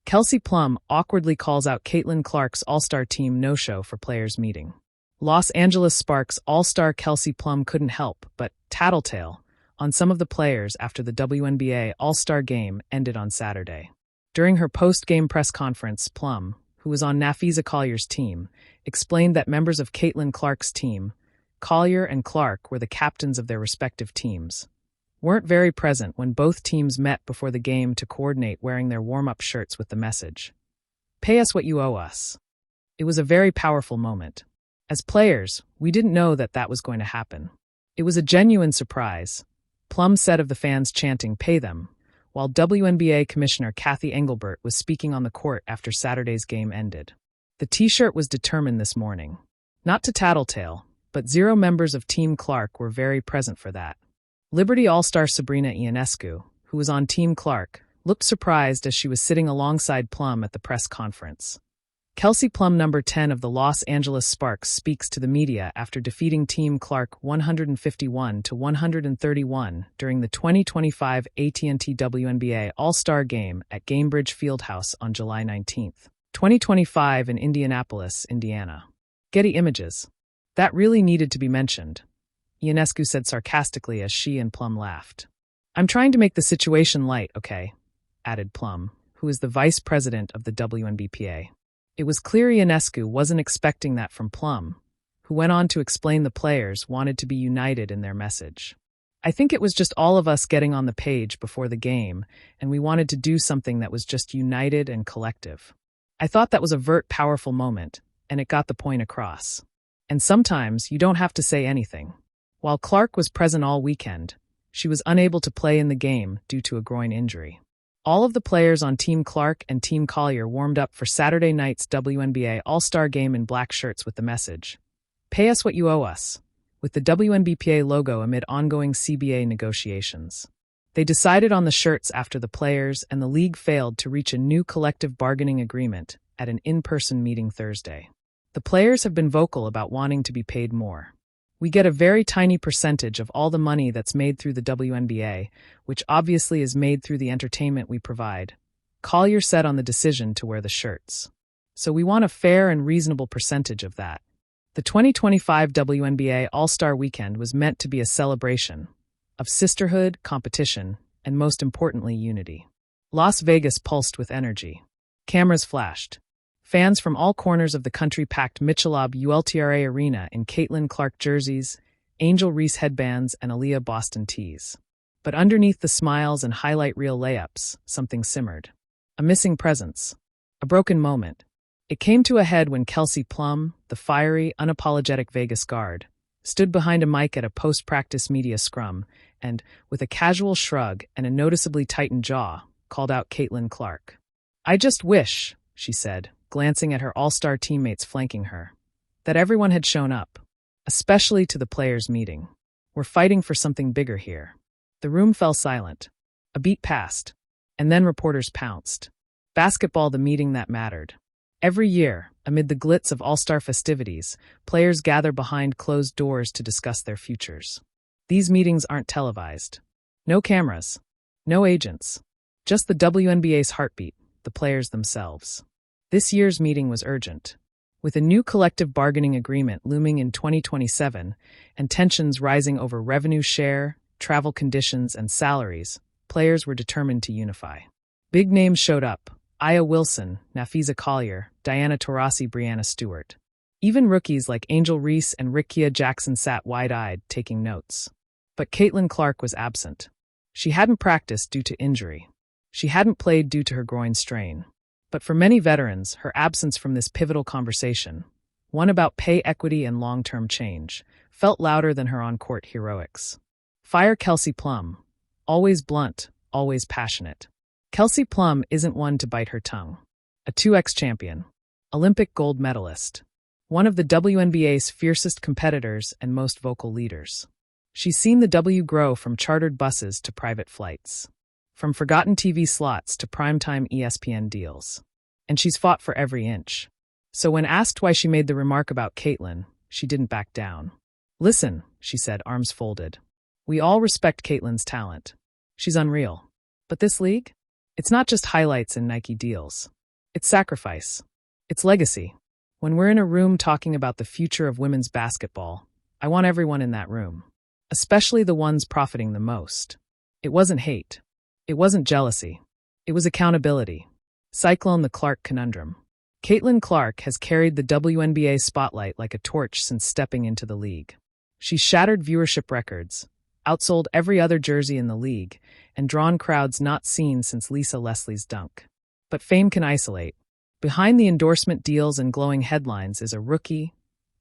Kelsey Plum awkwardly calls out Caitlin Clark's All-Star team no-show for players' meeting. Los Angeles Sparks All-Star Kelsey Plum couldn't help but tattletale on some of the players after the WNBA All-Star game ended on Saturday. During her post-game press conference, Plum, who was on Napheesa Collier's team, explained that members of Caitlin Clark's team, Collier and Clark, were the captains of their respective teams, weren't very present when both teams met before the game to coordinate wearing their warm-up shirts with the message, "Pay us what you owe us." It was a very powerful moment. As players, we didn't know that that was going to happen. It was a genuine surprise, Plum said of the fans chanting, "Pay them," while WNBA Commissioner Cathy Engelbert was speaking on the court after Saturday's game ended. The T-shirt was determined this morning. Not to tattletale, but 0 members of Team Clark were very present for that. Liberty All-Star Sabrina Ionescu, who was on Team Clark, looked surprised as she was sitting alongside Plum at the press conference. Kelsey Plum, number 10 of the Los Angeles Sparks, speaks to the media after defeating Team Clark 151-131 during the 2025 AT&T WNBA All-Star Game at Gainbridge Fieldhouse on July 19, 2025 in Indianapolis, Indiana. Getty Images. That really needed to be mentioned, Ionescu said sarcastically as she and Plum laughed. "I'm trying to make the situation light, okay?" added Plum, who is the vice president of the WNBPA. It was clear Ionescu wasn't expecting that from Plum, who went on to explain the players wanted to be united in their message. "I think it was just all of us getting on the page before the game, and we wanted to do something that was just united and collective. I thought that was a powerful moment, and it got the point across. And sometimes you don't have to say anything." While Clark was present all weekend, she was unable to play in the game due to a groin injury. All of the players on Team Clark and Team Collier warmed up for Saturday night's WNBA All-Star game in black shirts with the message, "Pay us what you owe us," with the WNBPA logo amid ongoing CBA negotiations. They decided on the shirts after the players and the league failed to reach a new collective bargaining agreement at an in-person meeting Thursday. The players have been vocal about wanting to be paid more. "We get a very tiny percentage of all the money that's made through the WNBA, which obviously is made through the entertainment we provide," Collier said on the decision to wear the shirts. "So we want a fair and reasonable percentage of that." The 2025 WNBA All-Star Weekend was meant to be a celebration of sisterhood, competition, and most importantly, unity. Las Vegas pulsed with energy. Cameras flashed. Fans from all corners of the country packed Michelob ULTRA Arena in Caitlin Clark jerseys, Angel Reese headbands, and Aaliyah Boston tees. But underneath the smiles and highlight reel layups, something simmered. A missing presence. A broken moment. It came to a head when Kelsey Plum, the fiery, unapologetic Vegas guard, stood behind a mic at a post-practice media scrum and, with a casual shrug and a noticeably tightened jaw, called out Caitlin Clark. "I just wish," she said, glancing at her all-star teammates flanking her, "that everyone had shown up, especially to the players' meeting. We're fighting for something bigger here." The room fell silent. A beat passed, and then reporters pounced. Basketball, the meeting that mattered. Every year, amid the glitz of all-star festivities, players gather behind closed doors to discuss their futures. These meetings aren't televised. No cameras. No agents. Just the WNBA's heartbeat, the players themselves. This year's meeting was urgent. With a new collective bargaining agreement looming in 2027 and tensions rising over revenue share, travel conditions, and salaries, players were determined to unify. Big names showed up: Aya Wilson, Napheesa Collier, Diana Taurasi, Brianna Stewart. Even rookies like Angel Reese and Rickea Jackson sat wide-eyed, taking notes. But Caitlin Clark was absent. She hadn't practiced due to injury. She hadn't played due to her groin strain. But for many veterans, her absence from this pivotal conversation, one about pay equity and long-term change, felt louder than her on-court heroics. Fire Kelsey Plum. Always blunt, always passionate. Kelsey Plum isn't one to bite her tongue. A 2X champion. Olympic gold medalist. One of the WNBA's fiercest competitors and most vocal leaders. She's seen the W grow from chartered buses to private flights. From forgotten TV slots to primetime ESPN deals. And she's fought for every inch. So when asked why she made the remark about Caitlin, she didn't back down. "Listen," she said, arms folded. "We all respect Caitlin's talent. She's unreal. But this league? It's not just highlights and Nike deals. It's sacrifice. It's legacy. When we're in a room talking about the future of women's basketball, I want everyone in that room, especially the ones profiting the most. It wasn't hate. It wasn't jealousy. It was accountability. Cyclone the Clark conundrum. Caitlin Clark has carried the WNBA spotlight like a torch since stepping into the league. She's shattered viewership records, outsold every other jersey in the league, and drawn crowds not seen since Lisa Leslie's dunk. But fame can isolate. Behind the endorsement deals and glowing headlines is a rookie,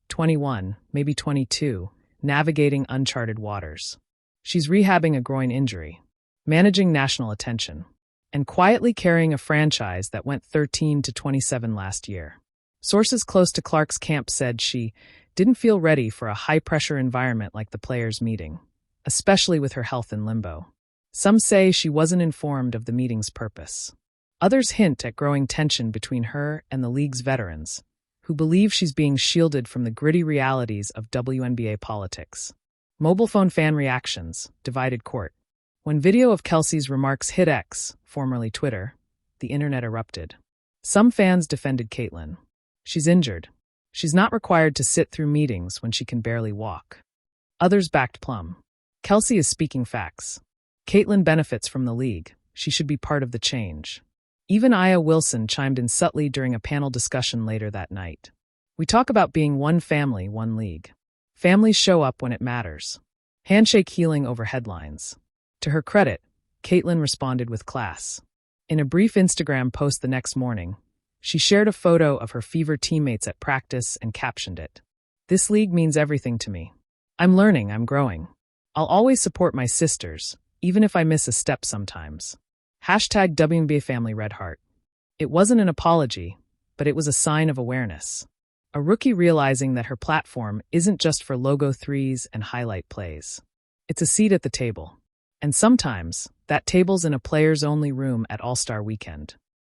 21, maybe 22, navigating uncharted waters. She's rehabbing a groin injury, managing national attention, and quietly carrying a franchise that went 13-27 last year. Sources close to Clark's camp said she didn't feel ready for a high-pressure environment like the players' meeting, especially with her health in limbo. Some say she wasn't informed of the meeting's purpose. Others hint at growing tension between her and the league's veterans, who believe she's being shielded from the gritty realities of WNBA politics. Mobile phone fan reactions, divided court. When video of Kelsey's remarks hit X, formerly Twitter, the internet erupted. Some fans defended Caitlin. She's injured. She's not required to sit through meetings when she can barely walk. Others backed Plum. Kelsey is speaking facts. Caitlin benefits from the league. She should be part of the change. Even Aya Wilson chimed in subtly during a panel discussion later that night. We talk about being one family, one league. Families show up when it matters. Handshake healing over headlines. To her credit, Caitlin responded with class. In a brief Instagram post the next morning, she shared a photo of her Fever teammates at practice and captioned it. This league means everything to me. I'm learning, I'm growing. I'll always support my sisters, even if I miss a step sometimes. Hashtag WNBA Family Red Heart. It wasn't an apology, but it was a sign of awareness. A rookie realizing that her platform isn't just for logo threes and highlight plays. It's a seat at the table. And sometimes, that table's in a players-only room at All-Star Weekend.